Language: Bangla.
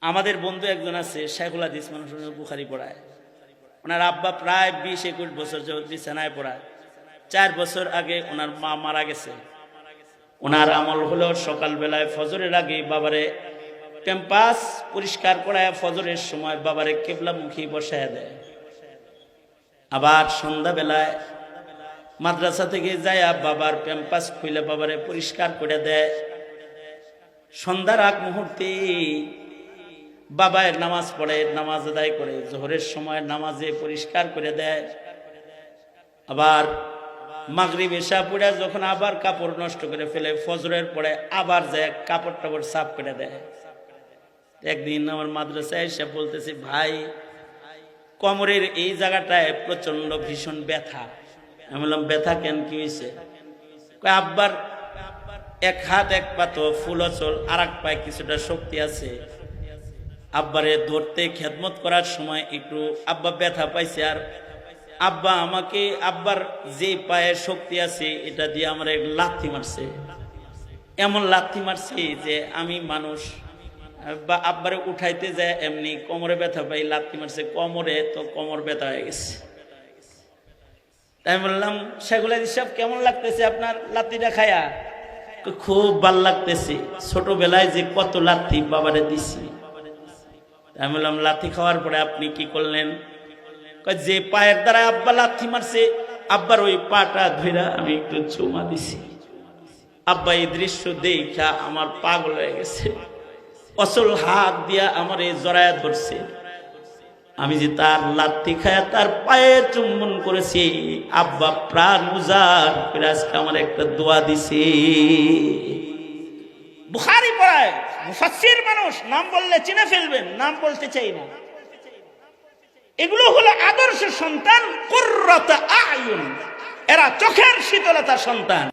আমাদের বন্ধু একজন আছে, শেখুল হাদিস মানুষ বুখারি পড়ায়। ওনার আব্বা প্রায় 20-21 বছর যাবত বিছানায় পড়ায়। 4 বছর আগে ওনার মা মারা গেছে। ওনার আমল হলো সকালবেলায় ফজরের আগে বাবারে ক্যাম্পাস পরিষ্কার করায় ফজরের সময় বাবারে কেবলামুখী বসায় দেয়। আবার সন্ধ্যাবেলায় মাদ্রাসা থেকে যায় বাবার ক্যাম্পাস খুলে বাবারে পরিষ্কার করে দেয়। সন্ধ্যার আগ মুহূর্তে বাবায় নামাজ পড়ে, নামাজ আদায় করে জোহরের সময় নামাজে পরিষ্কার করে দেয়। আবার মাগরিব এশা পড়ে যখন আবার কাপড় নষ্ট করে ফেলে, ফজরের পরে আবার যায় কাপড় টাপড় সাফ করে দেয়। একদিন আমার মাদ্রাসায় এসে বলতেছে, ভাই কোমরের এই জায়গাটায় প্রচন্ড ভীষণ ব্যথা। আমি বললাম, ব্যথা কেন, কি হয়েছে? আব্বার এক হাত এক পা তো ফুল অচল, আর এক পায়ে কিছুটা শক্তি আছে। আব্বারে ধরতে খেদমত করার সময় একটু আব্বা ব্যথা পাইছে, আর আব্বা আমাকে আব্বার যে পায়ে শক্তি আছে এটা দিয়ে আমার এক লাথি মারছে। এমন লাথি মারছে যে আমি মানুষ বা আব্বারে উঠাইতে যায় এমনি কোমরে ব্যথা পাই, লাথি মারছে কোমরে, তো কোমর ব্যথা হয়ে গেছে। তাই বললাম, শেখুল হাদিস সাহেব কেমন লাগতেছে আপনার লাথিটা খায়া? খুব ভাল লাগতেছে, ছোটবেলায় যে কত লাথি বাবারে দিছি। আমি বললাম, লাথি খাওয়ার পরে আপনি কি করলেন? যে পায়ের দ্বারা আব্বা লাথি মারছে, আব্বার ওই পাটা ধইরা আমি একটু চুমা দিছি। আব্বা এই দৃশ্য দেখা আমার পাগল হয়ে গেছে, অচল হাত দিয়া আমার এই জড়ায়া ধরছে। আমি যে তার লাথি খায়া তার পায়ে চুম্বন করেছি, আব্বা প্রাণ উজাড় করে আজকে আমার একটা দোয়া দিছে। বুখারী পড়ায় মুফাসসির মানুষ, নাম বললে চিনে ফেলবেন, নাম বলতে চাই না। এগুলো হলো আদর্শ সন্তান, কুররাত আয়ুন, এরা চোখের শীতলতা সন্তান।